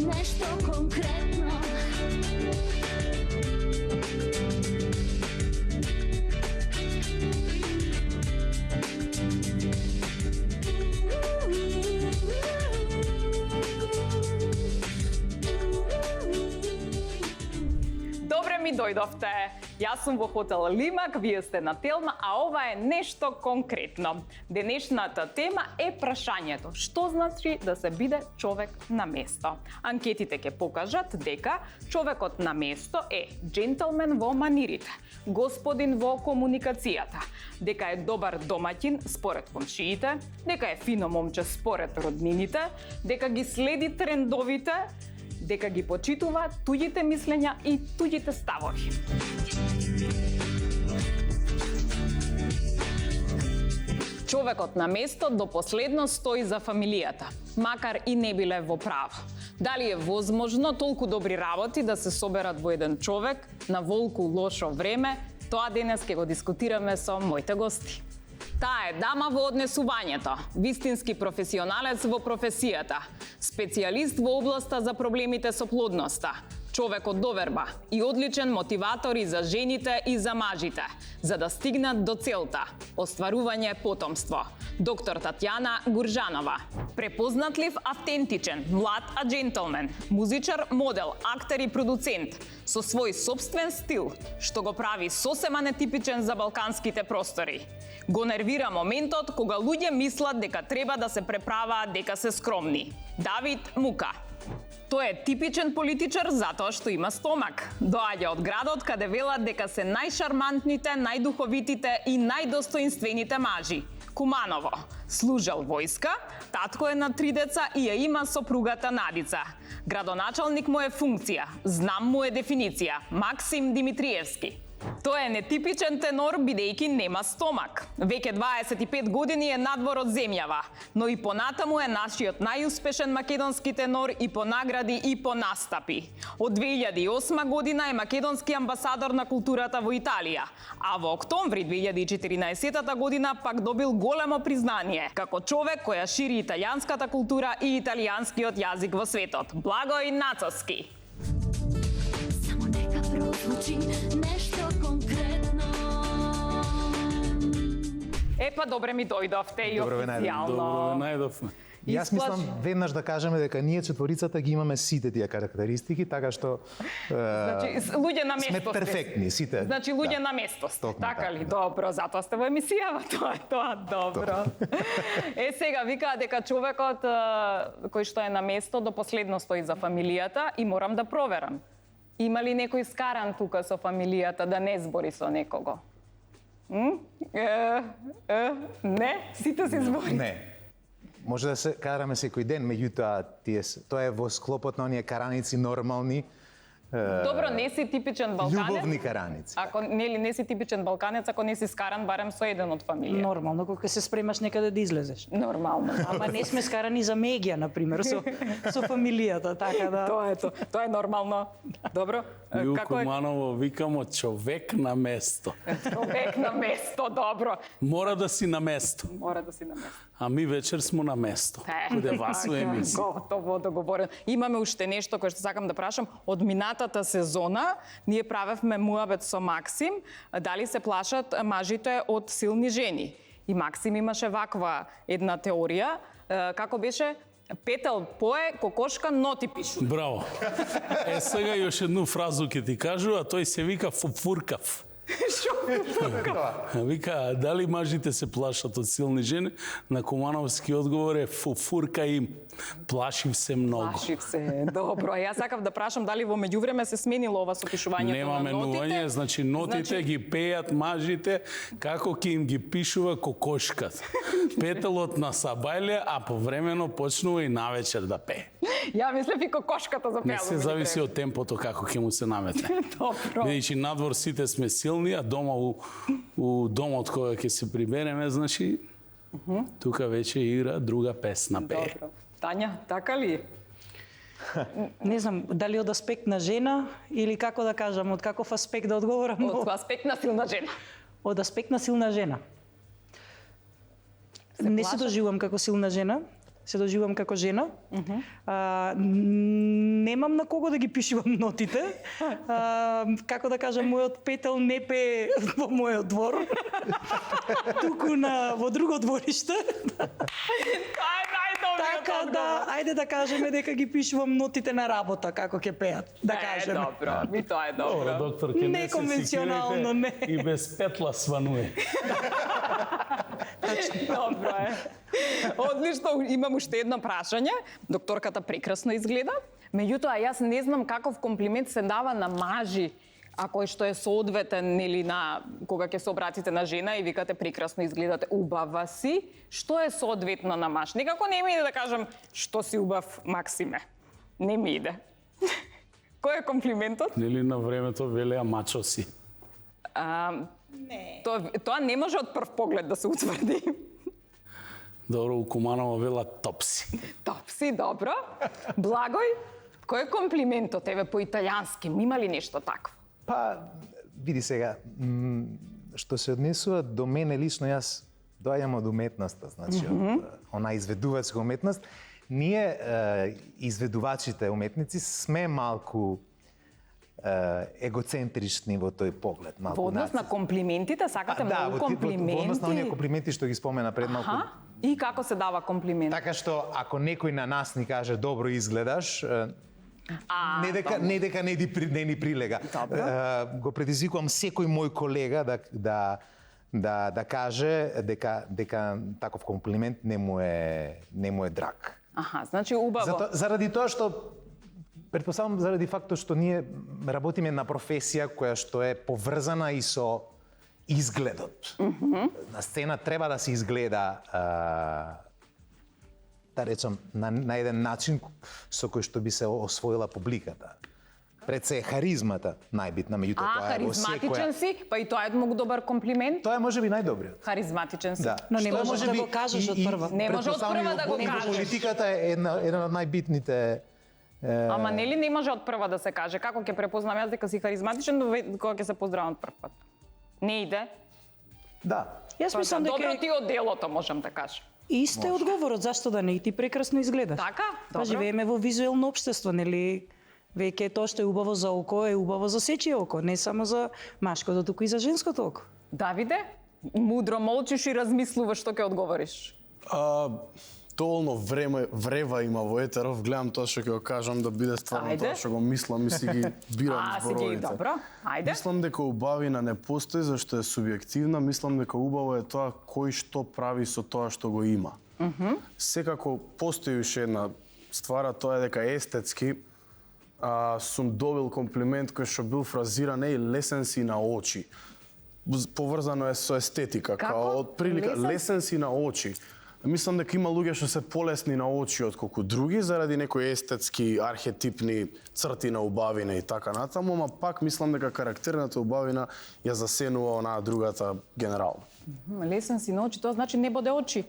nešto konkretno. Добре ми дојдовте. Јас сум во хотел Лимак, вие сте на Телма, а ова е нешто конкретно. Денешната тема е прашањето. Што значи да се биде човек на место? Анкетите ќе покажат дека човекот на место е джентълмен во манирите, господин во комуникацијата, дека е добар домаќин според комшиите, дека е фино момче според роднините, дека ги следи трендовите, дека ги почитува туѓите мислења и туѓите ставови. Човекот на место до последно стои за фамилијата, макар и не биле во право. Дали е возможно толку добри работи да се соберат во еден човек на волку лошо време, тоа денес ќе го дискутираме со моите гости. Таа е дама во однесувањето, вистински професионалец во професијата, специјалист во областа за проблемите со плодноста, човек од доверба и одличен мотиватор и за жените и за мажите, за да стигнат до целта – остварување потомство. Доктор Татјана Гуржанова. Препознатлив, автентичен, млад, а джентълмен, музичар, модел, актер и продуцент, со свој собствен стил, што го прави сосема нетипичен за балканските простори. Го нервира моментот кога луѓе мислат дека треба да се преправаат дека се скромни. Давид Мука. Тој е типичен политичар затоа што има стомак. Доаѓа од градот каде велат дека се најшармантните, најдуховитите и најдостоинствените мажи. Куманово. Служел војска, татко е на 3 деца и ја има сопругата Надица. Градоначалник му е функција, знам му е дефиниција. Максим Димитриевски. Тој е нетипичен тенор бидејќи нема стомак. Веќе 25 години е надвор од земјава, но и понатаму е нашиот најуспешен македонски тенор и по награди и по настапи. Од 2008 година е македонски амбасадор на културата во Италија, а во октомври 2014 година пак добил големо признание како човек која шири италијанската култура и италијанскиот јазик во светот. Благој Нацовски. Само нека прозвучи nešto konkretno. Епа, добре ми дојдовте и Добре ве официјално. Добро најдовме. Јас мислам веднаш да кажеме дека ние четворицата ги имаме сите тие карактеристики, така што Значи, луѓе на место сме сте. перфектни сите. Значи, луѓе на место сте, Токму така ли? така. Добро, затоа сте во емисијава, тоа е тоа, добро. Сега, викаа дека човекот кој што е на место до последно стои за фамилијата и морам да проверам. Има ли некој скаран тука со фамилијата да не збори со некого? Не, сите се збори. Не. Може да се караме секој ден, меѓутоа тоа е во склопот на оние караници нормални. Добро, не си типичен балканец. Љубовни караници. Ако не си типичен балканец, ако не си скаран барем со еден од фамилија. Нормално, кога се спремаш некаде да излезеш. Нормално. Ама не сме скарани за мегија, например, со фамилијата, така да... Тоа е тоа. Тоа е нормално. Добро. И у Како е? Куманово викамо човек на место. Човек на место, добро. Мора да си на место. Мора да си на место. А ми вечер смо на место. Куде вас у емисија. Готово договорено. Имаме уште нешто кое што сакам да прашам. Од минатата сезона ние правевме муабет со Максим, дали се плашат мажите од силни жени. И Максим имаше ваква една теорија, како беше Петел пое, кокошка ноти пишу. Браво. Сега још едну фразу ќе ти кажу, а тој се вика фуфуркав. Вика, дали мажите се плашат од силни жени? На Кумановски одговор е фуфурка им. Плашив се многу. Плашив се, добро. Јас сакав да прашам дали во меѓувреме се сменило ова со пишувањето Нема на нотите. менување, значи нотите ги пеат мажите како ќе им ги пишува кокошката. Петелот на сабајле, а повремено почнува и навечер да пее. Ја мислев и кокошката за Не се зависи од темпото како ќе му се наметне. Добро. Бидејќи надвор сите сме силни, а дома у домот кога ќе се прибереме, значи тука веќе игра друга песна пее. Добро. Тања, така ли? Не знам, дали од аспект на жена или како да кажам, од каков аспект да одговорам? Од аспект на силна жена. Од аспект на силна жена. Не се плашат? доживувам како силна жена. се доживувам како жена. Немам на кого да ги пишувам нотите. Како да кажам, мојот петел не пее во мојот двор, туку во друго двориште. Тоа е најдобриот Така одговор. да, ајде да кажеме дека ги пишувам нотите на работа, како ќе пеат, да кажеме. Добро, ми тоа е Добро, добро. доктор, ке не се Неконвенционално, не. секирате и без петла свануе. Добро е. Одлично, имам уште едно прашање. Докторката прекрасно изгледа. Меѓутоа, јас не знам каков комплимент се дава на мажи, а кој што е соодветен или на кога ќе се обратите на жена и викате прекрасно изгледате, убава си, што е соодветно на маж? Некако не ми иде да кажам што си убав, Максиме. Не ми иде. Кој е комплиментот? Нели на времето велеа мачо си. Тоа не може од прв поглед да се утврди. Добро, у Куманово вела топ си. Топ си, добро. Благој, кој е комплиментот тебе по италијански? Има ли нешто такво? Па, види сега, што се однесува до мене лично, јас доаѓам од уметноста, значи од она изведувачка уметност. Ние, изведувачите уметници, сме малку егоцентрични во тој поглед. Малку Во однос на комплиментите, сакате многу комплименти? Во однос на оние комплименти што ги спомена пред малку. Аха. И како се дава комплимент? Така што, ако некој на нас ни каже добро изгледаш, не дека не ни прилега. Го предизвикувам секој мој колега да каже дека таков комплимент не му е драг. Аха, значи убаво. Заради тоа што претпоставам заради фактот што ние работиме на професија која што е поврзана и со изгледот. На сцена треба да се изгледа да речам на еден начин со кој што би се освоила публиката. Пред се е харизмата најбитна, меѓутоа тоа е во харизматичен си, па и тоа е многу добар комплимент. Тоа е можеби најдобриот. Харизматичен си. Да. Но не Што е можеш да го кажеш од прва. Не може од прва да го кажеш. Политиката е една од најбитните. Ама нели не може од прва да се каже? Како ќе препознам јас дека си харизматичен кога ќе се поздравам од прв пат? Не иде? Да. Јас мислам дека Добро ти од делото, можам да кажам. Исто е одговорот, зашто да не, и ти прекрасно изгледаш. Така? Па Добро. живееме во визуелно општество, нели? Веќе тоа што е убаво за око е убаво за сечие око, не само за машкото, туку и за женското око. Давиде, мудро молчиш и размислуваш што ќе одговориш. Доволно врева има во етеров, гледам тоа што ќе го кажам да биде стварно Ајде. тоа што го мислам и си ги бирам Си ги зборовите. добро. Ајде. Мислам дека убавина не постои зашто е субјективна, мислам дека убаво е тоа кој што прави со тоа што го има. Секако постои уште една ствар, а тоа е дека естетски сум добил комплимент кој што бил фразиран и лесен си на очи. Поврзано е со естетика, Како? као од прилика Лесен? лесен си на очи. Мислам дека има луѓе што се полесни на очи отколку други заради некои естетски архетипни црти на убавина и така натаму, ама пак мислам дека карактерната убавина ја засенува онаа другата генерално. Лесен си на очи, тоа значи не боде очи.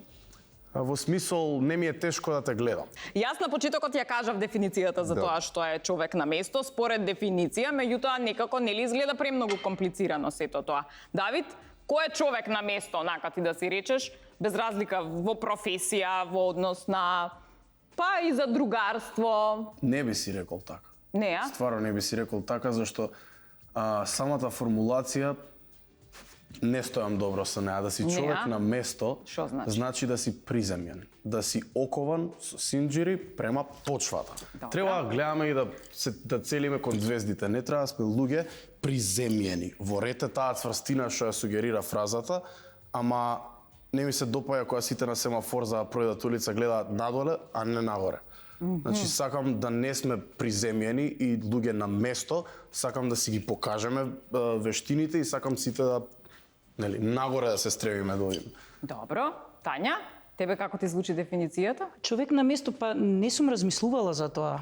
Во смисол не ми е тешко да те гледам. Јас на почетокот ја кажав дефиницијата за тоа што е човек на место, според дефиниција, меѓутоа некако нели изгледа премногу комплицирано сето тоа. Давид, кој е човек на место, онака ти да си речеш, без разлика во професија, во однос на па и за другарство? Не би си рекол така. Не, а? Стварно не би си рекол така, зашто самата формулација не стојам добро со неа. Да си Не, човек а? на место, Шо значи? значи да си приземјен, да си окован со синџири према почвата. Треба да гледаме и да целиме кон звездите. Не треба да сме луѓе приземјени. Во ред е таа цврстина што ја сугерира фразата, ама не ми се допаѓа кога сите на семафор за да пројдат улица гледаат надоле, а не нагоре. Значи сакам да не сме приземјени и луѓе на место, сакам да си ги покажеме вештините и сакам сите да нагоре да се стремиме да одиме. Добро. Тања, тебе како ти звучи дефиницијата? Човек на место, па не сум размислувала за тоа.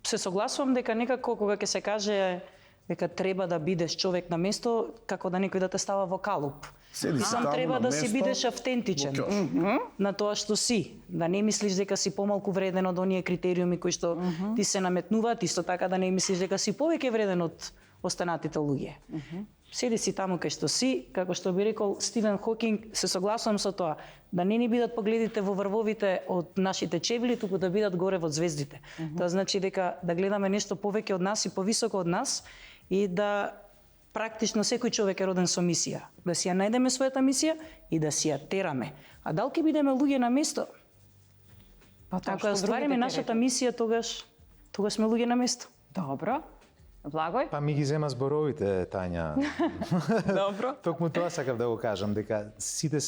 Се согласувам дека некако кога ќе се каже дека треба да бидеш човек на место, како да некој да те става во калуп. Седи си Сам таму треба на да си место, бидеш автентичен во ќош. на тоа што си. Да не мислиш дека си помалку вреден од оние критериуми кои што ти се наметнуваат, исто така да не мислиш дека си повеќе вреден од останатите луѓе. седи си таму кај што си, како што би рекол Стивен Хокинг, се согласувам со тоа, да не ни бидат погледите во врвовите од нашите чевли, туку да бидат горе во звездите. Тоа значи дека да гледаме нешто повеќе од нас и повисоко од нас и да практично секој човек е роден со мисија. Да си ја најдеме својата мисија и да си ја тераме. А дали ќе бидеме луѓе на место? Па тоа Ако што ја оствариме другите нашата рекли. мисија, тогаш сме луѓе на место. Добро. Благој? Па ми ги зема зборовите, Тања. Добро. Токму тоа сакав да го кажам, дека сите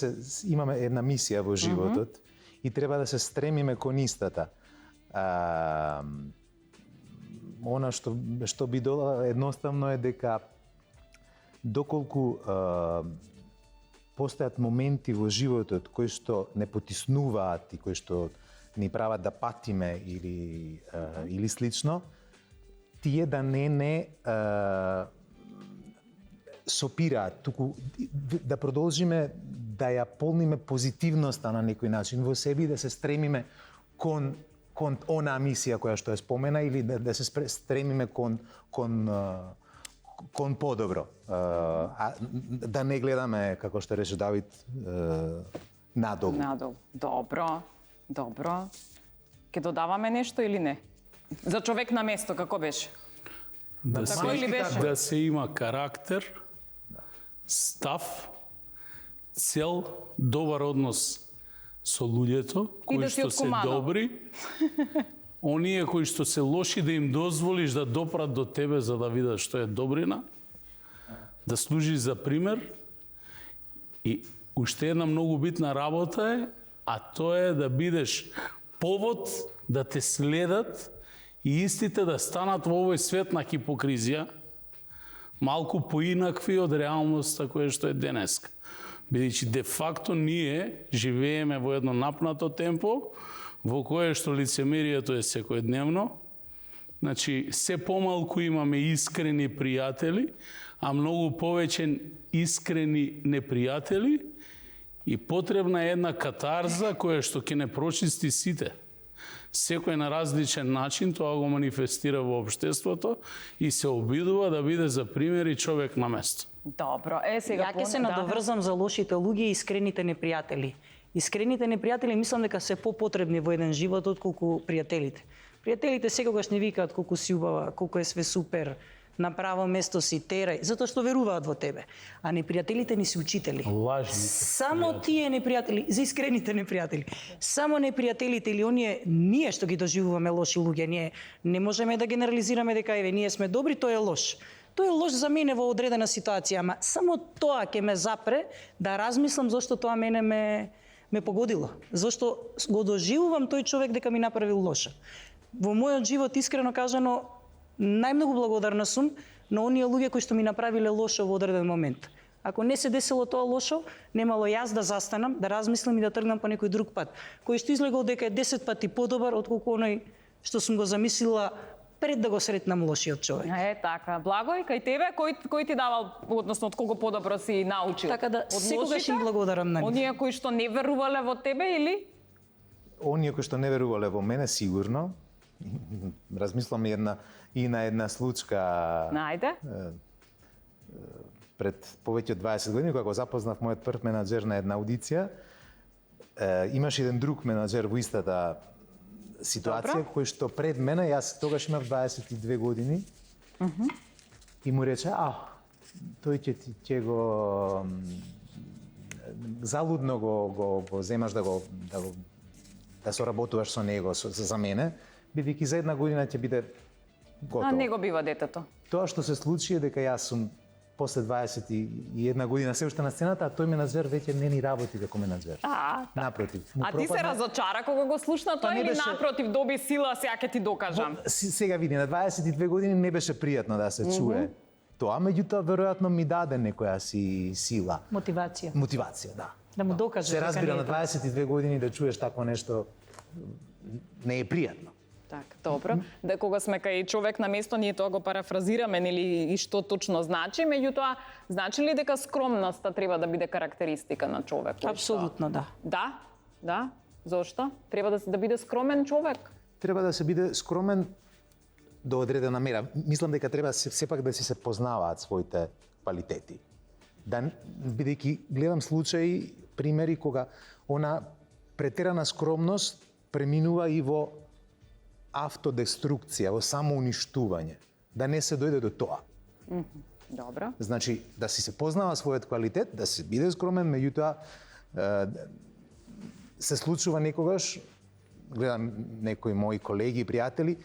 имаме една мисија во животот и треба да се стремиме кон истата. Она што би додала едноставно е дека доколку постојат моменти во животот кои што не потиснуваат и кои што ни прават да патиме или слично, тие да не сопираат, туку да продолжиме да ја полниме позитивноста на некој начин во себе и да се стремиме кон онаа мисија која што ја спомена или да се стремиме кон подобро. Да не гледаме, како што рече Давид, надолу. Надолу. Добро. Ке додаваме нешто или не? За човек на место, како беше? Да Како ли беше? да се има карактер, став, цел, добар однос со луѓето, И кои да си што се откоманал. добри, оние кои што се лоши да им дозволиш да допрат до тебе за да видат што е добрина, да служиш за пример. И уште една многу битна работа е, а тоа е да бидеш повод да те следат и истите да станат во овој свет на хипокризија, малку поинакви од реалноста која што е денеска. Бидејќи де факто ние живееме во едно напнато темпо, во кое што лицемерието е секојдневно. Значи, се помалку имаме искрени пријатели, а многу повеќе искрени непријатели и потребна е една катарза која што ќе не прочисти сите. Секој на различен начин тоа го манифестира во општеството и се обидува да биде за пример и човек на место. Добро. Сега Ја ќе се надоврзам за лошите луѓе и искрените непријатели. Искрените непријатели мислам дека се попотребни во еден живот отколку пријателите. Пријателите секогаш не викаат колку си убава, колку е све супер, на право место си терај, затоа што веруваат во тебе. А непријателите ни се учители. Лажни. Само тие непријатели, за искрените непријатели. Само непријателите или ние што ги доживуваме лоши луѓе, ние не можеме да генерализираме дека еве ние сме добри, тоа е лош. Тоа е лош за мене во одредена ситуација, ама само тоа ќе ме запре да размислам зошто тоа мене ме погодило. Зошто го доживувам тој човек дека ми направил лошо. Во мојот живот, искрено кажано, најмногу благодарна сум на оние луѓе кои што ми направиле лошо во одреден момент. Ако не се десило тоа лошо, немало јас да застанам, да размислам и да тргнам по некој друг пат, кој што излегол дека е 10 пати подобар отколку оној што сум го замислила пред да го сретнам лошиот човек. Така. Благој, кај тебе, кој ти давал, односно од кого подобро си научил? Така да Од секогаш лошите? им благодарам на нив. Оние кои што не верувале во тебе или? Оние кои што не верувале во мене, сигурно. Размислам и на една случка Најде. пред повеќе од 20 години, кога го запознав мојот прв менаџер на една аудиција. Имаше еден друг менаџер во истата ситуација, кој што пред мене, јас тогаш имав 22 години, и му рече, тој ќе го залудно го земаш да соработуваш со него, за мене, бидејќи за една година ќе биде готово. А не го бива детето. Тоа што се случи е дека јас сум после 21 година се уште на сцената, а тој менаџер веќе не ни работи како менаџер. Напротив. А ти се разочара кога го слушна тоа не или беше- напротив доби сила, сега ќе ти докажам? Сега види, на 22 години не беше пријатно да се чуе тоа, меѓутоа веројатно ми даде некоја си сила. Мотивација. Мотивација, да. Да му докажеш Се дека разбира, не на е така. 22 години да чуеш такво нешто не е пријатно. Така, добро. Да кога сме кај човек на место, ние тоа го парафразираме, нели, и што точно значи, меѓутоа, значи ли дека скромноста треба да биде карактеристика на човек? Апсолутно да. Да. Зошто? Треба да биде скромен човек. Треба да се биде скромен до одредена мера. Мислам дека треба сепак да си се познаваат своите квалитети. Да, бидејќи гледам случаи, примери кога она претерана скромност преминува и во автодеструкција, во самоуништување. Да не се дојде до тоа. Добро. Значи, да си се познава својот квалитет, да се биде скромен, меѓутоа се случува некогаш, гледам некои мои колеги и пријатели,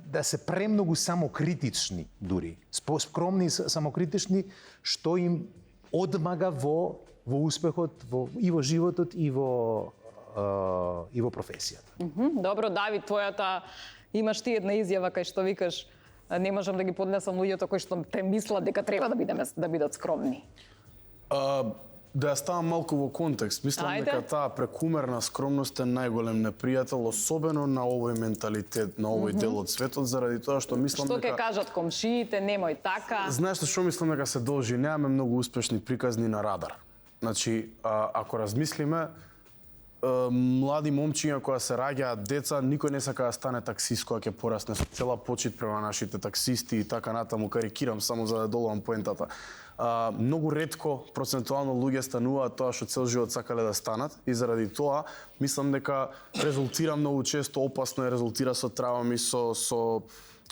да се премногу самокритични дури. Скромни и самокритични, што им одмага во успехот, и во животот, и во професијата. Добро, Давид, твојата имаш ти една изјава кај што викаш не можам да ги поднесам луѓето кои што те мислат дека треба да бидат скромни. Да ја ставам малку во контекст, мислам дека таа прекумерна скромност е најголем непријател, особено на овој менталитет, на овој дел од светот, заради тоа што мислам Што дека... ќе кажат комшиите, немој така. Знаеш што мислам дека се должи? Немаме многу успешни приказни на радар. Значи, ако размислиме, млади момчиња кои се раѓаат деца, никој не сака да стане таксист кога ќе порасне, со цела почит према нашите таксисти и така натаму, карикирам само за да доловам поентата. Многу ретко процентуално луѓе стануваат тоа што цел живот сакале да станат и заради тоа мислам дека резултира многу често опасно и резултира со травми, со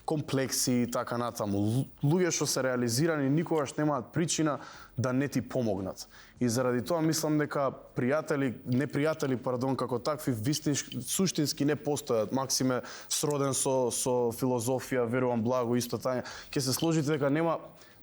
комплекси и така натаму. Луѓе што се реализирани никогаш немаат причина да не ти помогнат. И заради тоа мислам дека непријатели, како такви, суштински не постојат. Максиме сроден со филозофија, верувам благо, исто тај. Ќе се сложите дека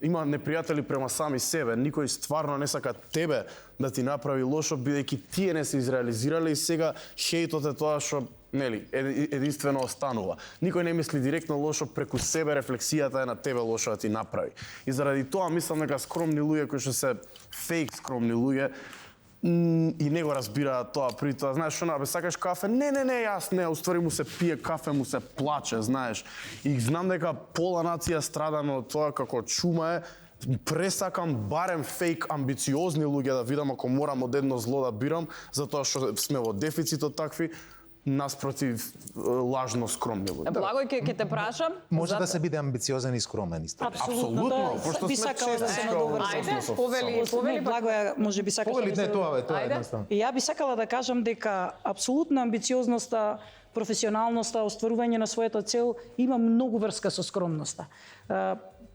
има непријатели према сами себе. Никој стварно не сака тебе да ти направи лошо, бидејќи тие не се изреализирале и сега хејтот е тоа што единствено останува. Никој не мисли директно лошо, преку себе рефлексијата е на тебе лошо да ти направи. И заради тоа мислам дека скромни луѓе кои што се фейк скромни луѓе и не го разбираат тоа при тоа. Знаеш што, бе, сакаш кафе? Не, јас не, уствари му се пие кафе, му се плаче, знаеш. И знам дека пола нација страдаме од тоа како чума е. Пресакам барем фейк амбициозни луѓе да видам ако морам од едно зло да бирам, затоа што сме во дефицит од такви, наспротив лажно скромни луѓе. Благој, ќе те прашам. Може да се биде амбициозен и скромен исто. Апсолутно, пошто би сме сакала да се надоврзам. Ајде, повели. Благоја, може би сакаш Повели, не, тоа е едноставно. И ја би сакала да кажам дека апсолутна амбициозноста, професионалноста, остварување на својата цел има многу врска со скромноста.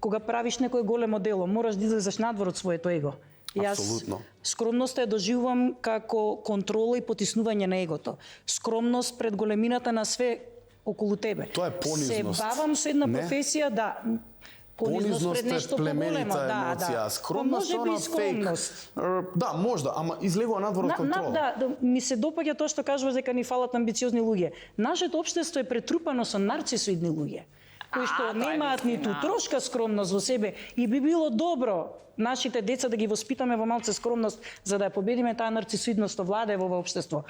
Кога правиш некое големо дело, мораш да излезеш надвор од своето его. Апсолутно. Скромноста ја доживувам како контрола и потиснување на егото. Скромност пред големината на све околу тебе. Тоа е понизност. Се бавам со една професија, да. Понизност пред нешто е племенита поголемо, емоција. Скромност е она фейк. Да, можда, ама излегува надвор од контрола. Да, ми се допаѓа тоа што кажуваш дека ни фалат амбициозни луѓе. Нашето општество е претрупано со нарцисоидни луѓе, кои што немаат ниту трошка скромност во себе и би било добро нашите деца да ги воспитаме во малце скромност за да ја победиме таа нарцисоидност што владее во ова општество.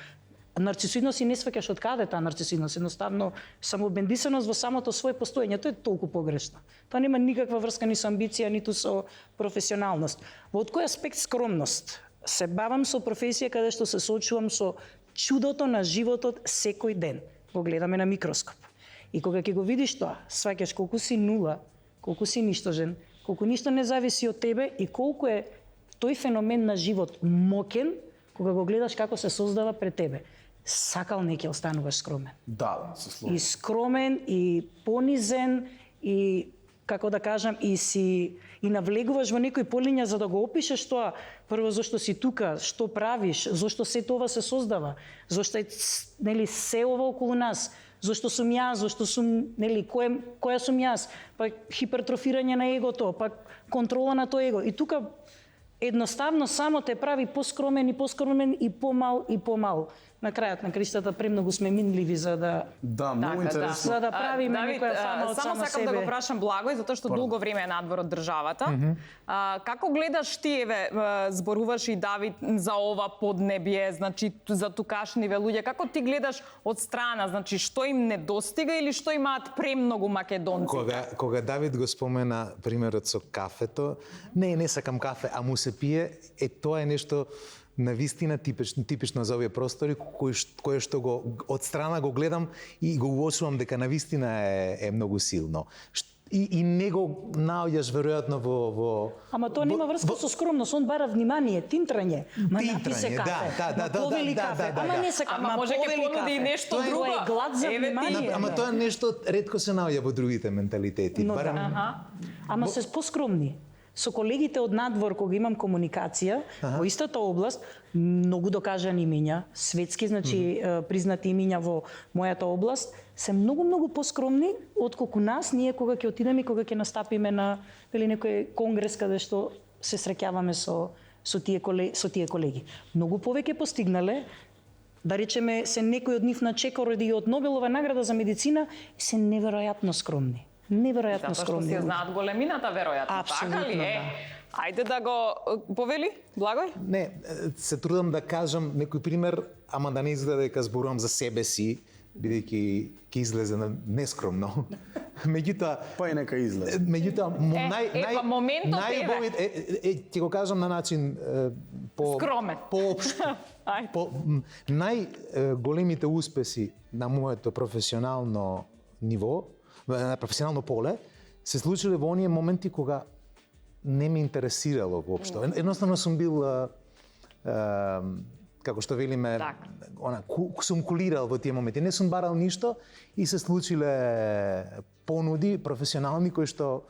Нарцисоидност и не сваќаш од каде таа нарцисоидност, едноставно самобендисаност во самото свое постоење, тоа е толку погрешно. Тоа нема никаква врска ни со амбиција, ниту со професионалност. Во од кој аспект скромност? Се бавам со професија каде што се соочувам со чудото на животот секој ден. Го гледаме на микроскоп. И кога ќе го видиш тоа, сваќаш колку си нула, колку си ништожен, колку ништо не зависи од тебе и колку е тој феномен на живот мокен кога го гледаш како се создава пред тебе. Сакал не ќе остануваш скромен. Да, се слушам. И скромен, и понизен, и како да кажам, и навлегуваш во некои полиња за да го опишеш тоа. Прво, зашто си тука, што правиш, зашто се тоа се создава, зашто е се ова околу нас, зашто сум јас, зашто сум, која сум јас, па хипертрофирање на егото, па контрола на тоа его. И тука едноставно само те прави поскромен и помал. На крајот на криштата премногу сме минливи за да многу интересно. За да правиме некоја фама од само сама сакам себе. да го прашам Благој, затоа што долго време е надвор од државата. Како гледаш ти, зборуваш и Давид за ова поднебје, значи за тукашниве луѓе, како ти гледаш од страна, значи што им недостига или што имаат премногу македонци? Кога Давид го спомена примерот со кафето, не сакам кафе, а му се пие, тоа е нешто навистина типично за овие простори, кое што го од страна го гледам и го уочувам дека навистина е многу силно. и не го наоѓаш веројатно во Ама тоа нема врска со скромност, он бара внимание, тинтрање. Ма напи се Тинтрање, кафе, да, повели кафе, ама не се кафе, Ама може ќе понуди и нешто Тоа друго. е глад за Еве ти. внимание. Ама тоа нешто ретко се наоѓа во другите менталитети. Но Барем да. Ама се поскромни. Со колегите од надвор, кога имам комуникација, во истата област, многу докажани имиња, светски, значи, признати имиња во мојата област, се многу поскромни, отколку нас, ние кога ќе отидеме, кога ќе настапиме на некој конгрес каде што се среќаваме со тие колеги. Многу повеќе постигнале, да речеме, се некои од нив на чекор и од Нобелова награда за медицина, се неверојатно скромни. Неверојатно Затоа што скромни. се знаат големината, веројатно. Апсолутно, така ли е? да. Ајде да го повели, Благој? Не, се трудам да кажам некој пример, ама да не изгледа дека зборувам за себе си, бидејќи ќе излезе нескромно. Меѓутоа, Па и нека излезе. меѓутоа па моментот ќе го кажам на начин по Скромен. поопшто. Ајде. Најголемите успеси на моето професионално ниво, на професионално поле, се случиле во оние моменти кога не ме интересирало воопшто. Едноставно сум бил како што велиме, сум кулирал во тие моменти. Не сум барал ништо и се случиле понуди професионални кои што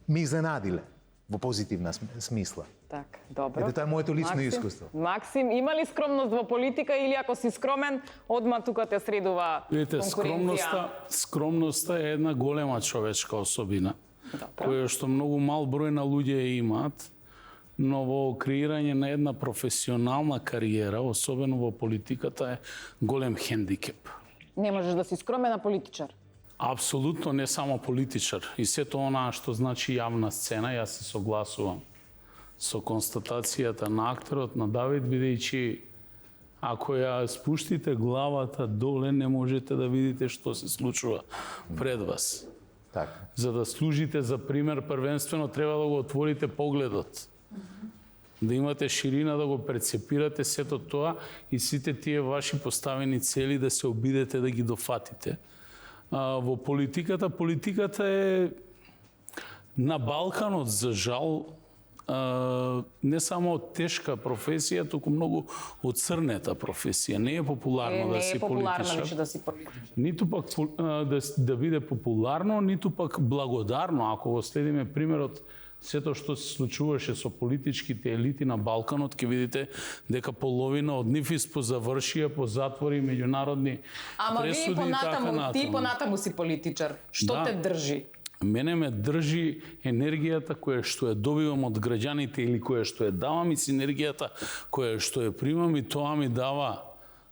ме изненадиле во позитивна смисла. Так, добро. Ето тоа е моето лично Максим? искуство. Максим, има ли скромност во политика или ако си скромен, одма тука те средува Видите, конкуренција? скромноста е една голема човечка особина, која што многу мал број на луѓе ја имаат, но во креирање на една професионална кариера, особено во политиката, е голем хендикеп. Не можеш да си скромен политичар. Апсолутно не само политичар. И сето онаа што значи јавна сцена, јас се согласувам со констатацијата на акторот на Давид, бидејќи ако ја спуштите главата доле, не можете да видите што се случува пред вас. Така. За да служите за пример, првенствено треба да го отворите погледот. Да имате ширина, да го прецепирате сето тоа и сите тие ваши поставени цели да се обидете да ги дофатите. Во политиката е на Балканот, за жал, не само тешка професија, туку многу оцрнета професија. Не е популарно да си политичар. Да си политичар. Ниту пак да биде популарно, ниту пак благодарно. Ако го следиме примерот сето што се случуваше со политичките елити на Балканот, ќе видите дека половина од нив испозавршија по затвори, меѓународни пресуди и така натаму. Ти понатаму си политичар. Што Да. те држи? Мене ме држи енергијата која што ја добивам од граѓаните или која што ја давам и синергијата која што ја примам, и тоа ми дава,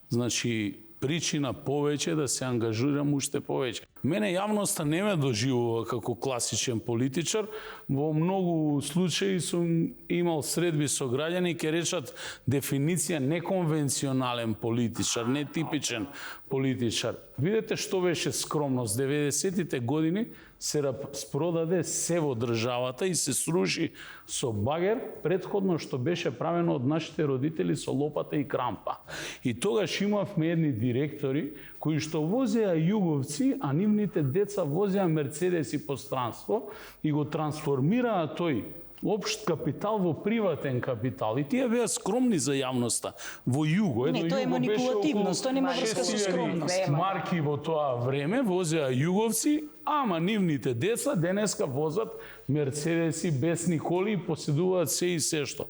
значи, причина повеќе да се ангажирам уште повеќе. Мене јавноста не ме доживува како класичен политичар. Во многу случаи сум имал средби со граѓани ке речат дефиниција неконвенционален политичар, нетипичен политичар. Видете што беше скромност. 90-тите години се распродаде се во државата и се сруши со багер, претходно што беше правено од нашите родители со лопата и крампа. И тогаш имавме едни директори кои што возеа југовци, а нивните деца возеа мерцедеси по странство и го трансформираа тој општ капитал во приватен капитал. И тие беа скромни за јавноста. Во југо, Не, тоа е манипулативност, тоа нема врска со скромност. Марки во тоа време возеа југовци, ама нивните деца денеска возат мерцедеси, бесни коли и поседуваат се и се што.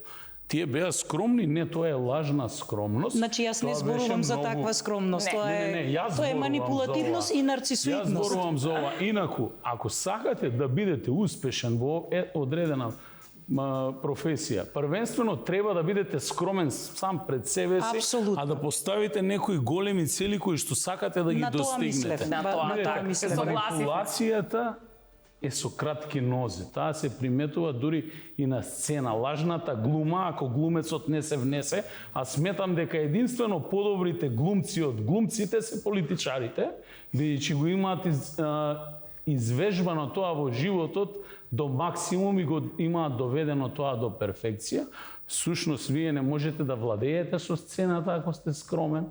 Тие беа скромни, не, тоа е лажна скромност. Значи јас не Тоа зборувам беше за многу- таква скромност, Не, тоа јас е зборувам манипулативност за ова. и Јас нарцисоидност. зборувам за ова. Инаку, ако сакате да бидете успешен во одредена професија, првенствено треба да бидете скромен сам пред себе си, Апсолутно. а да поставите некои големи цели кои што сакате да ги На тоа достигнете. мислев. На тоа, На така, тоа мислев. се согласив. Манипулацијата е со кратки нозе. Таа се приметува дури и на сцена. Лажната глума, ако глумецот не се внесе, а сметам дека единствено подобрите глумци од глумците се политичарите, бидејќи го имаат извежбано тоа во животот до максимум и го имаат доведено тоа до перфекција. Всушност, вие не можете да владеете со сцената ако сте скромен.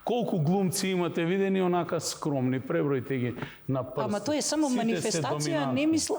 Колку глумци имате видени онака скромни, пребројте ги на прст. Ама тоа е само Сите се манифестација, не доминантни. мислам,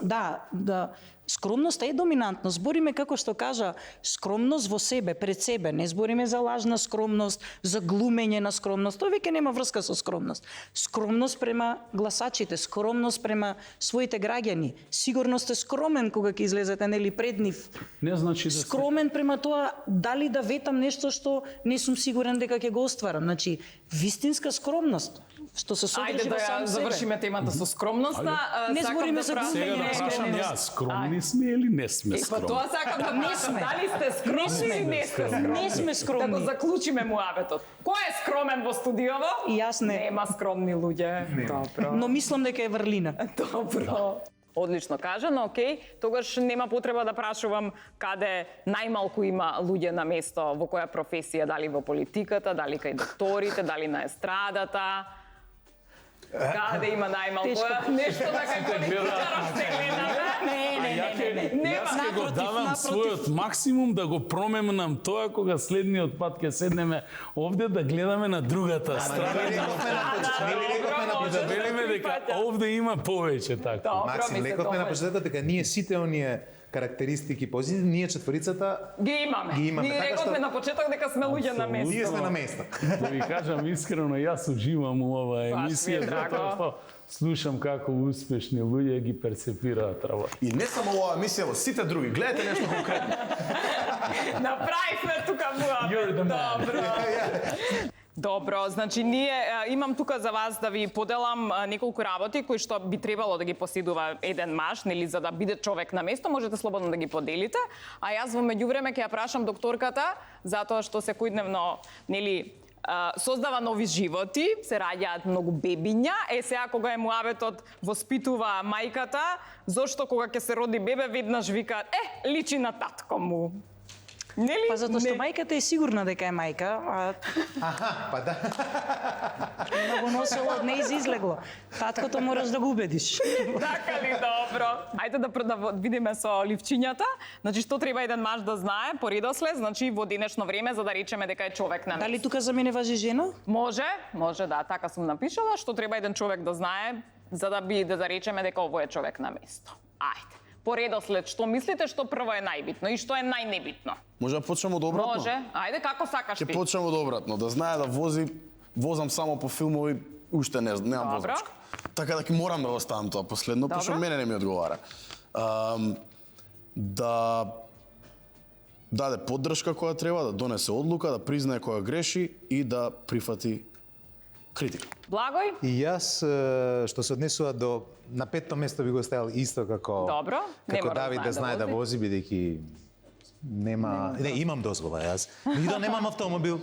да, скромноста е доминантно. Збориме како што кажа, скромност во себе, пред себе. Не збориме за лажна скромност, за глумење на скромност. Тоа веќе нема врска со скромност. Скромност према гласачите, скромност према своите граѓани. Сигурно сте скромен кога ќе излезете нели пред нив. Не значи да Скромен према тоа дали да ветам нешто што не сум сигурен дека ќе го остварам. Значи, вистинска скромност што се Ајде содржи да во ја сам себе. завршиме темата со скромноста. Не Сакам збориме да за прашам- Сега да Не, прашам не, јас, скромни сме или не сме Па скромни? тоа сакам да Не прашам, сме. дали сте скромни или не сте скромни? Не сме скромни. Да го заклучиме муабетот. Кој е скромен во студиово? И јас не. Нема скромни луѓе. Добро. Но мислам дека е врлина. Добро. Одлично кажано, окей. Тогаш нема потреба да прашувам каде најмалку има луѓе на место, во која професија, дали во политиката, дали кај докторите, дали на естрадата. Каде има најмалку? Тешко. Нешто да кај политичарот се гледаме. Не. Јас ќе го Напротив, давам напротив. својот максимум да го променам тоа кога следниот пат ќе седнеме овде да гледаме на другата страна и да велиме дека овде има повеќе така. Добро, Максим, ми се лековме на допаѓа. почетокот дека ние сите оние карактеристики позитивни, ние четворицата Ги имаме. Ги имаме, Ние така рековме што- на почеток дека сме луѓе на место. ние сме на место. Да ви кажам искрено, јас уживам у оваа Баш ми е емисија, драго. затоа што слушам како успешни луѓе ги перцепираат работа. И не само оваа емисија, во сите други. Гледате нешто конкретно. Направивме тука You're the муабет. man. Добро. Добро, значи ние имам тука за вас да ви поделам неколку работи кои што би требало да ги поседува еден маж, нели за да биде човек на место, можете слободно да ги поделите. А јас во меѓувреме ќе ја прашам докторката затоа што секојдневно нели создава нови животи, се раѓаат многу бебиња. Сега кога е муабетот воспитува мајката, зошто кога ќе се роди бебе веднаш викаат личи на татко му. Нели? Па затоа што мајката е сигурна дека е мајка, а Аха, па да. да го носела од неиз излегло. Таткото мораш да го убедиш. Така ли, добро. Ајде да видиме со ливчињата. Значи, што треба еден маж да знае по редослед, значи во денешно време, за да речеме дека е човек на место. Дали тука за мене важи жена? Може, да, така сум напишала, што треба еден човек да знае, за да да речеме дека овој е човек на место. Ајде. По редослед, што мислите што прво е најбитно и што е најнебитно? Може да почнеме од обратно? Може. Ајде, како сакаш Ќе ти? почнеме од обратно. Да знае да возам само по филмови, уште немам Добро. возачка. Така да ќе морам да го ставам тоа последно, Добро. пошто мене не ми одговара. Да даде поддршка која треба, да донесе одлука, да признае кога греши и да прифати критика. Благој? И јас, што се однесува до на петто место би го ставил исто како Добро. Не како мора да Давид знае да да знае да вози. вози бидејќи нема, не имам дозвола јас. И да немам автомобил.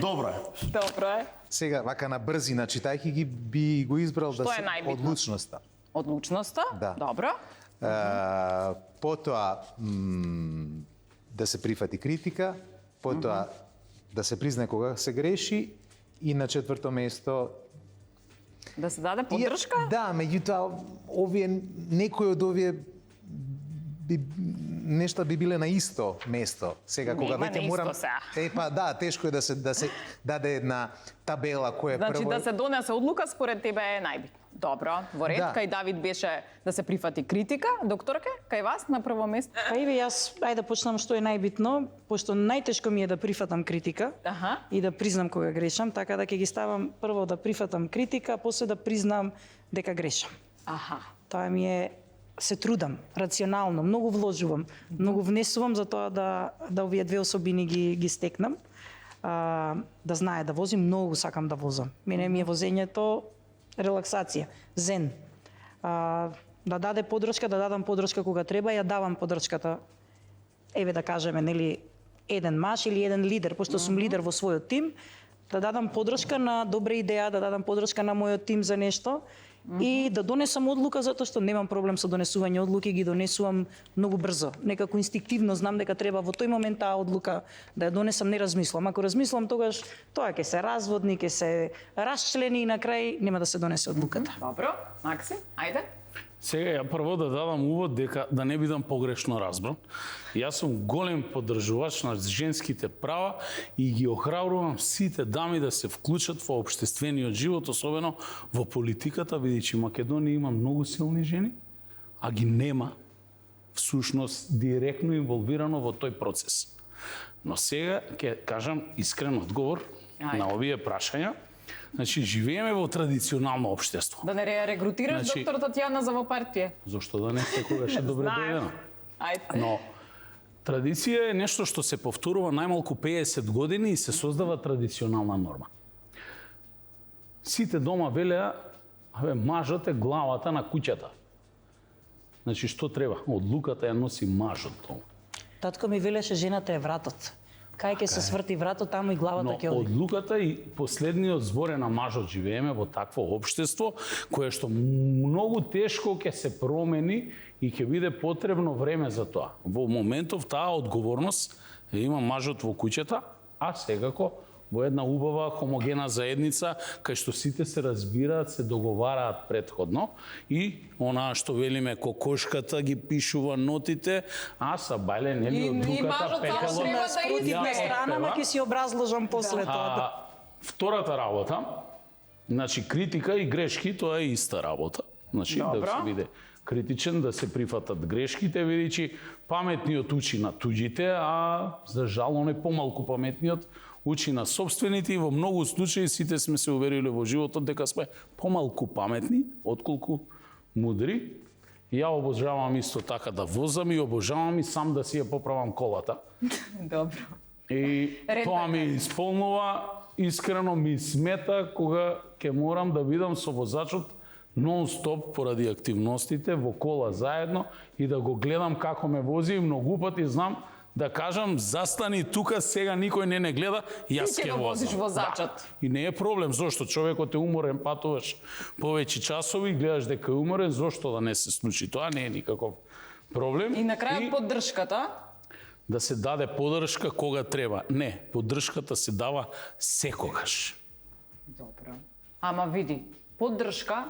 Добро е. Добро е. Сега вака на брзина читајќи ги би го избрал Што да е се најбитно? одлучноста. Одлучноста? Да. Добро. Потоа да се прифати критика, потоа да се признае кога се греши и на четврто место Да се даде поддршка? Да, меѓутоа некои од овие нешта би биле на исто место. Сега кога Нема веќе на морам исто сега. па да, тешко е да се даде една табела која е Значи прво. да се донесе одлука според тебе е најбитно. Добро, во ред, Да. кај Давид беше да се прифати критика. Докторке, кај вас на прво место? Па еве јас ајде да почнам што е најбитно, пошто најтешко ми е да прифатам критика Аха. и да признам кога грешам, така да ќе ги ставам прво да прифатам критика, а после да признам дека грешам. Аха. Тоа ми е се трудам рационално, многу вложувам, многу внесувам за тоа да овие две особини ги стекнам. Да знае да возим, многу сакам да возам. Мене ми е возењето релаксација, зен. Да даде поддршка, да дадам поддршка кога треба, ја давам поддршката. Еве да кажеме, нели, еден маж или еден лидер, пошто сум лидер во својот тим, да дадам поддршка на добра идеја, да дадам поддршка на мојот тим за нешто и да донесам одлука затоа што немам проблем со донесување одлуки, ги донесувам многу брзо. Некако инстинктивно знам дека треба во тој момент таа одлука да ја донесам, не размислам. Ако размислам, тогаш тоа ќе се разводни, ќе се расчлени и на крај нема да се донесе одлуката. Добро, Максим, ајде. Сега ја прво да дадам увод дека да не бидам погрешно разбран. Јас сум голем поддржувач на женските права и ги охрабрувам сите дами да се вклучат во општествениот живот, особено во политиката, бидејќи Македонија има многу силни жени, а ги нема всушност директно инволвирано во тој процес. Но сега ќе кажам искрен одговор на овие прашања. Значи, живееме во традиционално општество. Да не регрутираш доктор Татјана за во партија? Зошто да не, секогаш е добре дојдена. Ајде. Но традиција е нешто што се повторува најмалку 50 години и се создава традиционална норма. Сите дома велеа, мажот е главата на куќата. Значи, што треба? Одлуката ја носи мажот дома. Татко ми велеше жената е вратот. Кај ќе се сврти вратот, таму и главата ќе оди. Одлуката и последниот збор е на мажот. Живееме во такво општество кое што многу тешко ќе се промени и ќе биде потребно време за тоа. Во моментов таа одговорност има мажот во куќата, а секако во една убава хомогена заедница кај што сите се разбираат, се договараат претходно и онаа што велиме кокошката ги пишува нотите, а са бајле нели одлуката пекало. На страна, ма ќе си образложам после тоа. Втората работа, значи критика и грешки, тоа е иста работа. Значи да се биде критичен, да се прифатат грешките, бидејќи паметниот учи на туѓите, а за жал оној помалку паметниот учи на собствените и во многу случаи сите сме се увериле во животот дека сме помалку паметни отколку мудри. Ја обожавам исто така да возам и обожавам и сам да си ја поправам колата. Добро. И тоа ми исполнува, искрено ми смета кога ќе морам да бидам со возачот нон-стоп поради активностите во кола заедно и да го гледам како ме вози и многу пати знам да кажам застани тука, сега никој не гледа, јас ќе возам. возачот. Да. И не е проблем, зошто човекот е уморен, патуваш повеќе часови, гледаш дека е уморен, зошто да не се случи тоа, не е никаков проблем. И на крајот поддршката? Да се даде поддршка кога треба. Не, поддршката се дава секогаш. Добро. Ама види, поддршка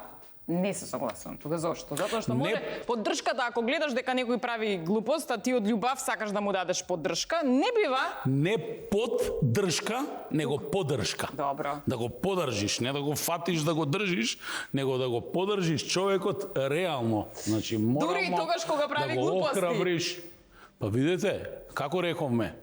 не се согласувам тука. Зошто? Затоа што може поддршката, ако гледаш дека некој прави глупост, а ти од љубав сакаш да му дадеш поддршка, не бива. Не поддршка, него поддршка. Добро. Да го поддржиш, не да го фатиш да го држиш, него да го поддржиш човекот реално. Значи морално дури и тогаш кога прави да го глупости. охрабриш. Па видете, како рековме,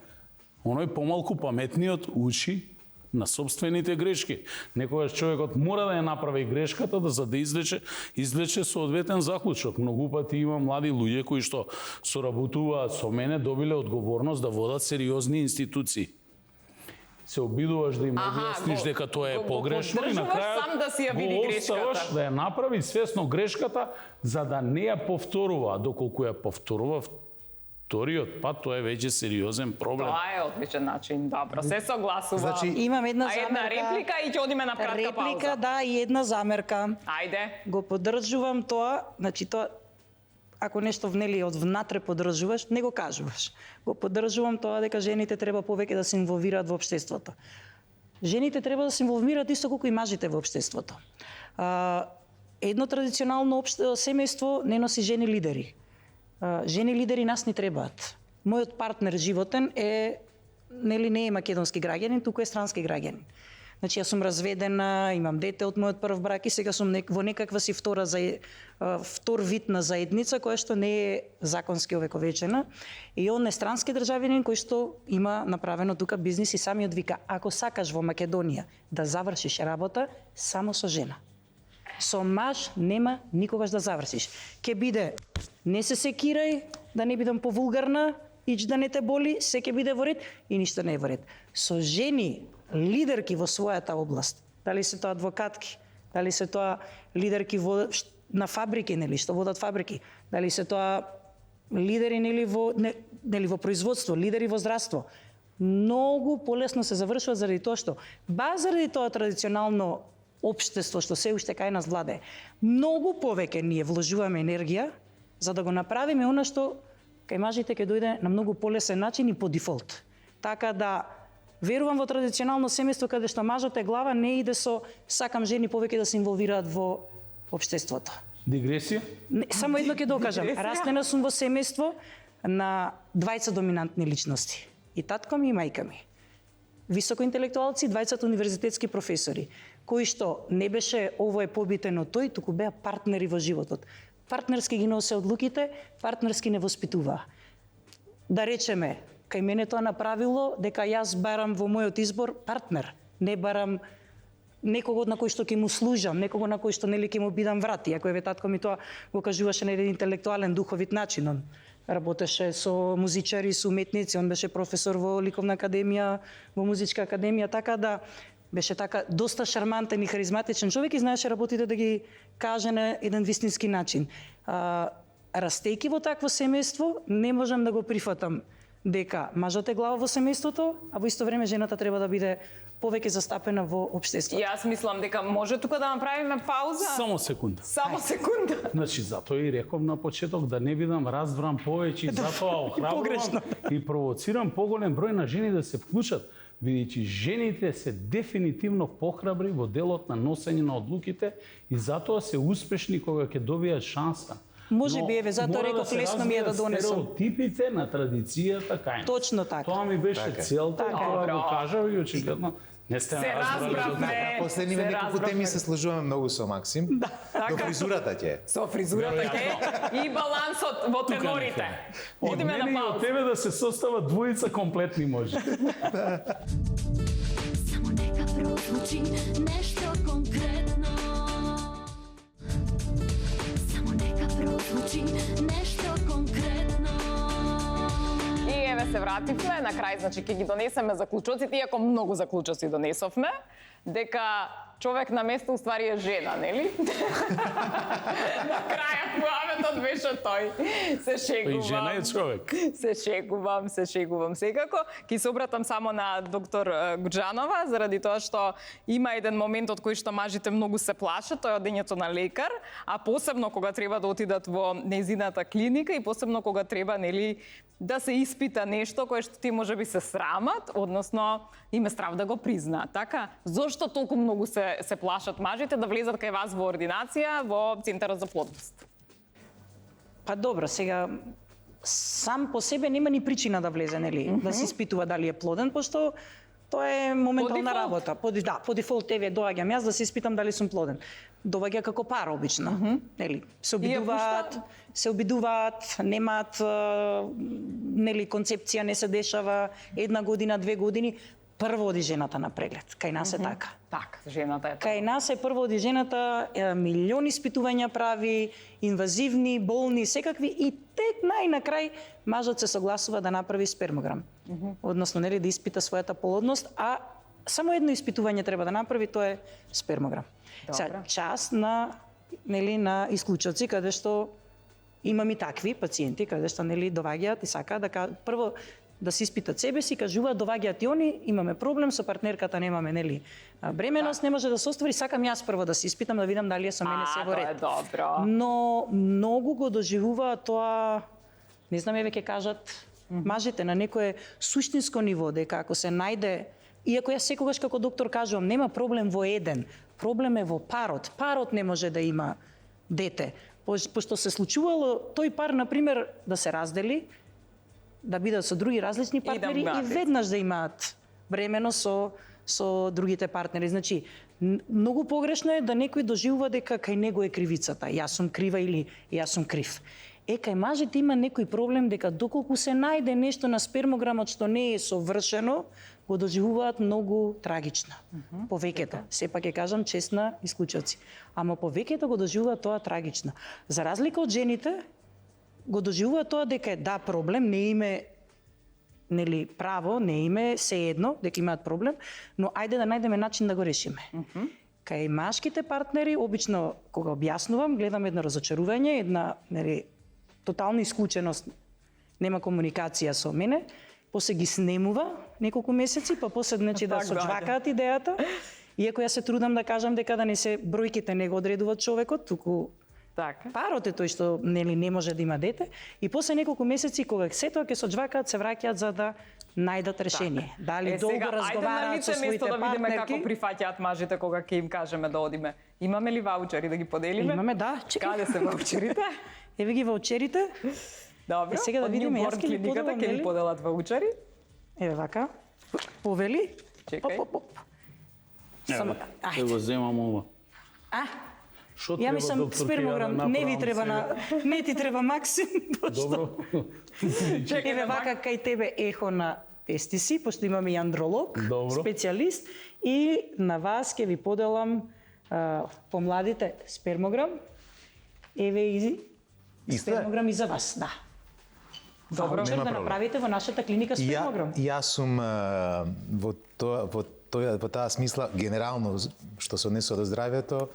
оној помалку паметниот учи на собствените грешки. Некогаш човекот мора да ја направи грешката за да извлече соодветен заклучок. Многу пати има млади луѓе кои што соработуваат со мене, добиле одговорност да водат сериозни институции. Се обидуваш да им објасниш дека тоа е погрешно и на крајот сам да си ја види го оставаш грешката. да ја направи свесно грешката за да не ја повторува. Доколку ја повторува вториот пат, тоа е веќе сериозен проблем. Тоа е одличен начин. Добро, се согласувам. Значи, Имам една замерка. една реплика и ќе одиме на кратка пауза. Реплика, да, и една замерка. Ајде. Го поддржувам тоа, значи тоа ако нешто внели од внатре поддржуваш, не го кажуваш. Го поддржувам тоа дека жените треба повеќе да се инволвираат во општеството. Жените треба да се инволвираат исто колку и мажите во општеството. Едно традиционално семејство не носи жени лидери. Жени лидери нас ни требаат. Мојот партнер животен е не е македонски граѓанин, туку е странски граѓанин. Значи, јас сум разведена, имам дете од мојот прв брак и сега сум во некаква си втор вид на заедница, која што не е законски овековечена. И он е странски државјанин кој што има направено тука бизнис и самиот вика, ако сакаш во Македонија да завршиш работа, само со жена. Со маж нема никогаш да завршиш. Ке биде, не се секирај, да не бидам повулгарна, ич да не те боли, се ќе биде во ред и ништо не е во ред. Со жени, лидерки во својата област, дали се тоа адвокатки, дали се тоа лидерки на фабрики, нели, што водат фабрики, дали се тоа лидери нели во производство, лидери во здравство, многу полесно се завршува заради тоа што заради тоа традиционално општество што се уште кај нас владее. Многу повеќе ние вложуваме енергија за да го направиме она што кај мажите ќе дојде на многу полесен начин и по дефолт. Така да верувам во традиционално семејство каде што мажот е глава, не иде со сакам жени повеќе да се инволвираат во општеството. Дигресија? Само едно ќе докажам. Растена сум во семејство на двајца доминантни личности. И татко ми и мајка ми. Високоинтелектуалци, двајцата универзитетски професори, кои што не беше ово е побитено тој, туку беа партнери во животот. Партнерски ги носе одлуките, партнерски не воспитуваа. Да речеме, кај мене тоа направило дека јас барам во мојот избор партнер, не барам некого на кој што ќе му служам, некого на кој што нели ќе му бидам врат. Иако еве татко ми тоа го кажуваше на еден интелектуален, духовит начин. Он работеше со музичари, со уметници, он беше професор во ликовна академија, во музичка академија, така да беше така доста шармантен и харизматичен човек и знаеше работите да ги каже на еден вистински начин. Растејќи во такво семејство, не можам да го прифатам дека мажот е глава во семејството, а во исто време жената треба да биде повеќе застапена во општеството. Јас мислам дека може тука да направиме пауза. Само секунда. Само секунда. Значи, затоа и реков на почеток да не бидам разбран повеќе, затоа охрабрувам и провоцирам поголем број на жени да се вклучат, бидејќи жените се дефинитивно похрабри во делот на носење на одлуките и затоа се успешни кога ќе добијат шанса. Може би, еве, затоа реков лесно ми е да донесам. Стереотипите на традицијата кај нас. Точно така. Тоа ми беше целта, тоа го кажав и очигледно не сте Се разбравме. Последниве неколку теми се слажуваме многу со Максим. До фризурата ќе. Со фризурата ќе и балансот во тенорите. Од Идеме на мене и од пауза. тебе да се состава двојица комплетни може. Само нека прозвучи нешто конкретно. Само нека прозвучи нешто конкретно. И еве се вративме, на крај значи ќе ги донесеме заклучоците, иако многу заклучоци донесовме, дека човек на место уствари е жена, нели? На крајот муаветот беше тој. Се шегувам. И жена е човек. Се шегувам секако. Ки се обратам само на доктор Гуџанова, заради тоа што има еден момент од кој што мажите многу се плашат, тоа е одењето на лекар, а посебно кога треба да отидат во нејзината клиника и посебно кога треба, нели, да се испита нешто кое што ти можеби се срамат, односно име страв да го признаат. Така, зошто толку многу се плашат мажите да влезат кај вас во ординација во Центарот за плодност? Па добро, сега сам по себе нема ни причина да влезе, нели, да се испитува дали е плоден, пошто тоа е моментална работа. По дефолт еве доаѓам јас да се испитам дали сум плоден. Доваѓа како пара обично, нели? Се обидуваат, немаат нели концепција, не се дешава една година, 2 години, прво оди жената на преглед. Кај нас е така. Така, жената е. Кај нас е прво оди жената, милиони испитувања прави, инвазивни, болни, секакви и тек најнакрај мажот се согласува да направи спермограм. Односно, нели, да испита својата плодност, а само едно испитување треба да направи, тоа е спермограм. Сега, част на, нели, на исклучоци каде што имам и такви пациенти каде што, нели, доваѓаат и сакаат да прво да се испитат себе си, кажуваат доваѓаат и они, имаме проблем со партнерката, немаме, нели, бременост, не може да се оствари, сакам јас прво да се испитам да видам дали е со мене се во ред. Тоа е добро. Но многу го доживуваат тоа, не знам, еве ќе кажат мажите на некое суштинско ниво, дека ако се најде, иако јас секогаш како доктор кажувам, нема проблем во еден, проблем е во парот. Парот не може да има дете. Пошто се случувало тој пар, например, да се раздели, да бидат со други различни партнери и веднаш да имаат бремено со другите партнери. Значи, многу погрешно е да некој доживува дека кај него е кривицата. Јас сум крива или јас сум крив. Кај мажите има некој проблем дека доколку се најде нешто на спермограмот што не е совршено, го доживуваат многу трагично. Повеќето, сепак ќе кажам честна исклучоци. Ама повеќето го доживуваат тоа трагично. За разлика од жените, го доживуваат тоа дека е да проблем, не име, нели, право, не име се едно дека имаат проблем, но ајде да најдеме начин да го решиме. Кај машките партнери, обично кога објаснувам, гледам едно разочарување, една, нели, тотална исклученост, нема комуникација со мене, после ги снемува неколку месеци, па после значи да соџвакаат идејата. Иако јас се трудам да кажам дека да не се бројките не го одредуваат човекот, туку така. Парот е тој што, нели, не може да има дете, и после неколку месеци кога се тоа ќе соџвакаат, се враќаат за да најдат решение. Дали долго разговараат со своите партнерки. Ајде на лице место да видиме како прифаќаат мажите кога ќе им кажеме да одиме. Имаме ли ваучери да ги поделиме? Имаме, да. Чекай. Каде се ваучерите? Еве ги ваучерите. Добро. Сега да Од видиме, Newborn јас ќе ви клиниката поделам, ќе ви нели? поделат ваучери. Еве вака. Повели. Чекај. Оп, оп, оп. Само, Ќе ајде. го земам ова. А, Што ја треба мислам доктор спермограм, Кија да не ви направам треба сега? не ти треба Максим. Добро. Еве вака кај тебе ехо на тестиси, пошто имаме и андролог, Добро. специјалист, и на вас ќе ви поделам помладите спермограм. Еве и Исто е? спермограм и за вас, да. Добро. Ваучер Нема да проблем. направите во нашата клиника спермограм. Јас сум во таа смисла генерално што се однесува до здравјето,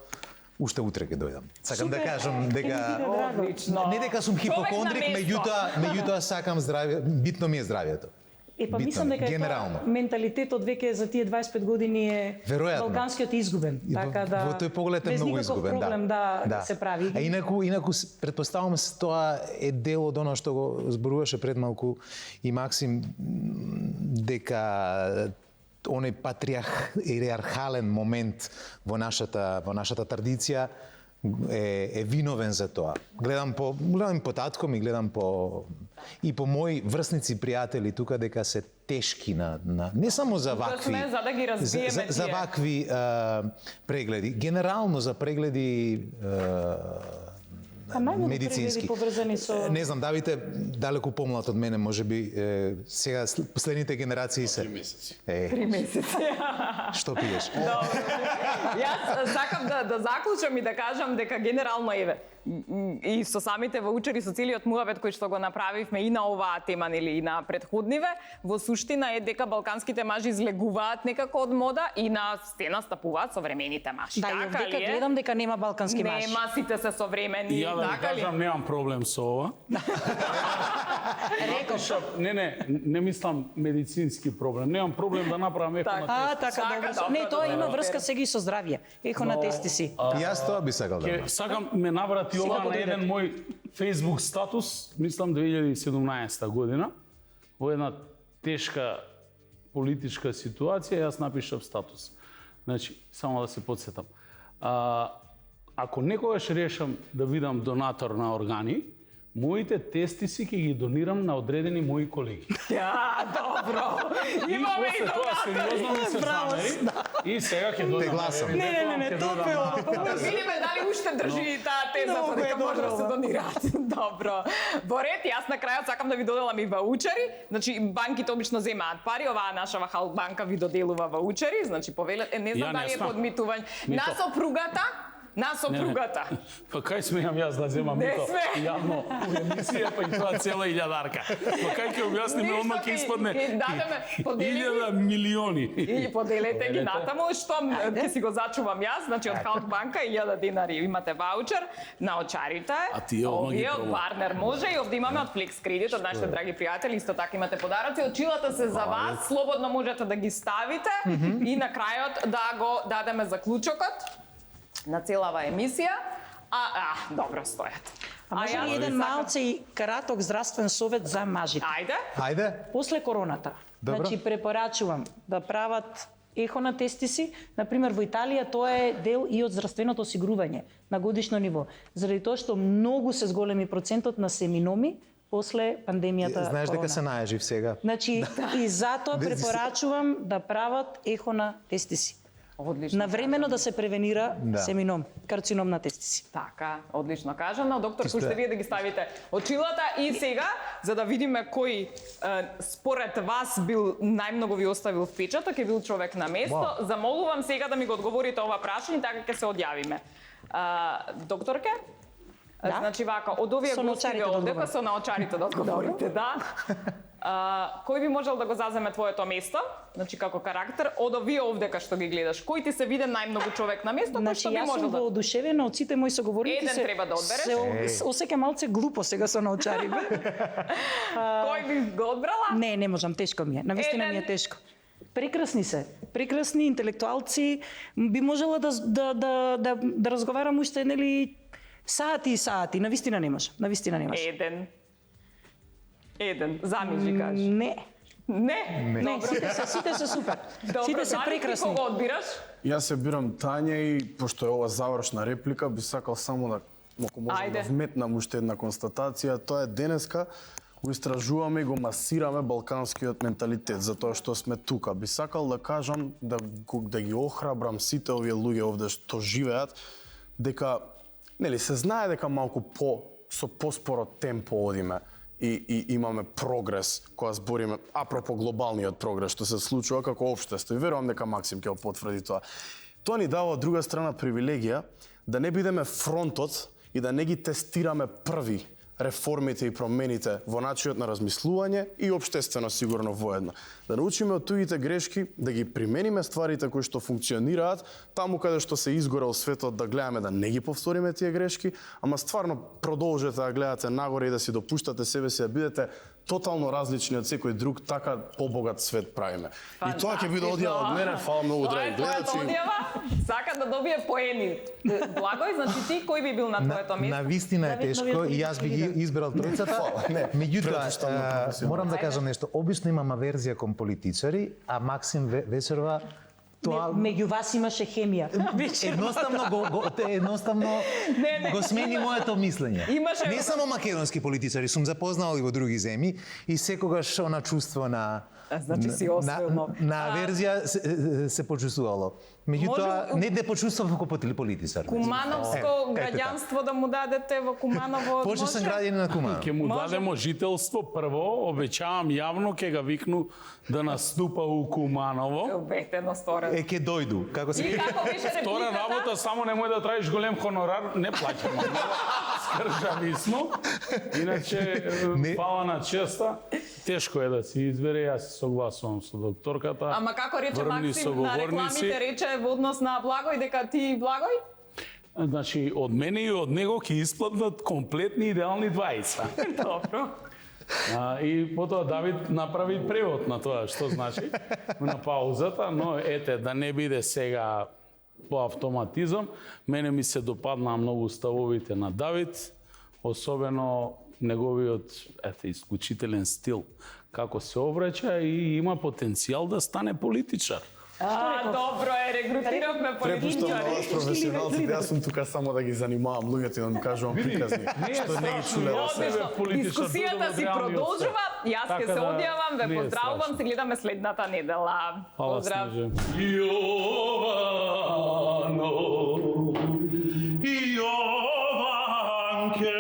уште утре ќе дојдам. Сакам да Супер. кажам дека Одлично. не дека сум Човек на хипокондрик, место. меѓутоа сакам здравје, битно ми е здравјето. Па Битно мислам ми, дека генерално. менталитетот веќе за тие 25 години е Веројатно. балканскиот изгубен, така да во тој поглед е без многу никаков изгубен, проблем да се прави. А инаку претпоставувам се тоа е дел од она што го зборуваше пред малку и Максим, дека оној иерархален момент во нашата традиција е виновен за тоа. Гледам по татком и гледам по мои врсници пријатели тука дека се тешки на не само за вакви сме за да ги разбиеме за тие. вакви прегледи, генерално за прегледи Па најмногу медицински. прегледи поврзани со Не знам, Давите далеку помлад од мене, можеби сега последните генерации се. 3 месеци. 3 месеци. Што пиеш? Добро. Јас сакам да заклучам и да кажам дека генерално еве и со самите ваучери, со целиот муабет кој што го направивме и на оваа тема, нели, и на предходниве, во суштина е дека балканските мажи излегуваат некако од мода и на стена стапуваат современите мажи. Да, и Така овдека ли е? гледам дека нема балкански маж. Нема, сите се современи, Ја да ви така ли? кажам, немам проблем со ова. Не мислам медицински проблем. Немам проблем да направам еко на А, така, Така, добро. добро, Не, тоа добро, има добро. врска сега и со здравје. Ехо на тестиси. Јас тоа би сакал да. Ке, сакам ме наврати Сега ова на подојдете. еден мој Facebook статус, мислам 2017 година, во една тешка политичка ситуација, јас напишав статус. Значи, само да се подсетам. Ако некогаш решам да бидам донатор на органи, моите тестиси ќе ги донирам на одредени мои колеги. Ја, добро. Имаме и после тоа сериозно ми се замери и сега ќе додам. гласам. Не, тоа е ова. Да видиме дали уште држи таа теза Многу дека е може да добро се ова. донираат. Добро. Во ред, јас на крајот сакам да ви доделам и ваучери. Значи банките обично земаат пари, оваа наша Вахал банка ви доделува ваучери, значи повелете, не знам Ја не дали е знам. подмитување. Мито. На сопругата. Па кај смеам јас да земам Не мито сме. јавно у емисија, па и тоа цела илјадарка. Па кај ќе објасниме, Ништо одма ќе ќе- испадне ќе дадеме, поделите. 1000 милиони. И поделете ги натаму, што ќе си го зачувам јас, значи од Халк банка 1000 денари имате ваучер на очарите. А тие одма ги Овие од пробувам. Партнер може и овде имаме од Flex Credit, од нашите драги пријатели, исто така имате подароци. Очилата се за вас, слободно можете да ги ставите и на крајот да го дадеме заклучокот на целава емисија. Добро стојат. А може јас ли еден сакам- малце и краток здравствен совет за мажите? Ајде. Ајде. После короната, Добро. значи препорачувам да прават ехо на тестиси. Например, во Италија тоа е дел и од здравственото осигурување на годишно ниво. Заради тоа што многу се зголеми процентот на семиноми после пандемијата Знаеш дека корона. се најажив сега. Значи, и затоа Без- препорачувам да прават ехо на тестиси. Одлично. Навремено да се превенира Да. семином, карцином на тестиси. Така, одлично кажано. Доктор, Чисто пуште е. вие да ги ставите очилата и сега, за да видиме кој според вас бил најмногу ви оставил впечаток, е бил човек на место. Замолувам сега да ми го одговорите ова прашање, така ќе се одјавиме. Докторке? Да. Значи вака, од овие Со гости наочарите да овдека, одговорам. со наочарите да одговорите, да. Кој би можел да го заземе твоето место, значи како карактер, од овие овдека што ги гледаш, кој ти се виде најмногу човек на место, кој Значи, што би јас можел сум да... воодушевена од сите мои соговорници. Еден треба да одбереш. Се осеќам малце глупо сега со наочарите. Кој би го одбрала? Не можам, тешко ми е. Навистина ми е Еден. тешко. Прекрасни се. Прекрасни интелектуалци. Би можела да разговарам уште, нели, сати и сати. Навистина не можам. Навистина не можам. Еден, замижи кажи. Не. Не, сите се супер. Сите се прекрасни. Кого одбираш? Јас се бирам Тања и пошто е ова завршна реплика, би сакал само да ако можам да вметнам уште една констатација, тоа е денеска го истражуваме и го масираме балканскиот менталитет, затоа што сме тука. Би сакал да кажам да ги охрабрам сите овие луѓе овде што живеат дека нели се знае дека малку со поспоро темпо одиме и имаме прогрес кога збориме апропо глобалниот прогрес што се случува како општество. И верувам дека Максим ќе го потврди тоа. Тоа ни дава од друга страна привилегија да не бидеме фронтот и да не ги тестираме први реформите и промените во начинот на размислување и општествено сигурно воедно. Да научиме од туѓите грешки, да ги примениме стварите кои што функционираат, таму каде што се изгорел светот да гледаме да не ги повториме тие грешки, ама стварно продолжете да гледате нагоре и да си допуштате себе си да бидете тотално различни од секој друг, така побогат свет правиме. И тоа ќе биде одјава од мене, фала многу драги гледачи. Тоа е одјава, сака да добие поени. Благој, значи ти кој би бил на твоето место? На вистина е тешко и јас би ги избрал тројцата. Меѓутоа, морам да кажам нешто. Обично имам аверзија кон политичари, а Максим Весерова тоа Меѓу вас имаше хемија. едноставно го смени моето мислење. Имаше- Не само македонски политичари, сум запознал и во други земји и секогаш она чувство на Значи си освоил нов. на аверзија се почувствувало. Меѓутоа не почувствував како политичар. Кумановско граѓанство да му дадете во Куманово. Почнав сам граѓанин на Куманово. Ќе му дадемо жителство прво, обеќавам јавно ќе ga викну да наступа у Куманово. Обетено сторено. Ќе дојду. Како И се како беше Втора репликата? работа, само немој да траиш голем хонорар, не плаќаме. Скржави смо. Иначе, Не. фала на честа, тешко е да си избере, јас се согласувам со докторката. Ама како рече Врвни Максим на рекламите, соговорници. рече во однос на Благој дека ти Благој? Значи, од мене и од него ќе исплатнат комплетни идеални двајца. Добро. И потоа Давид направи превод на тоа, што значи на паузата, но ете, да не биде сега по автоматизам, мене ми се допаднаа многу ставовите на Давид, особено неговиот исклучителен стил, како се обраќа и има потенцијал да стане политичар. Добро е, регрутиравме Препуштам на политичари. вас професионалците, јас сум тука само да ги занимавам луѓето и да им кажувам приказни, што не ги чуле во себе. Дискусијата си продолжува. Јас ќе се одјавам, ве поздравувам, се гледаме следната недела. Поздрав. Јовано, Јованке,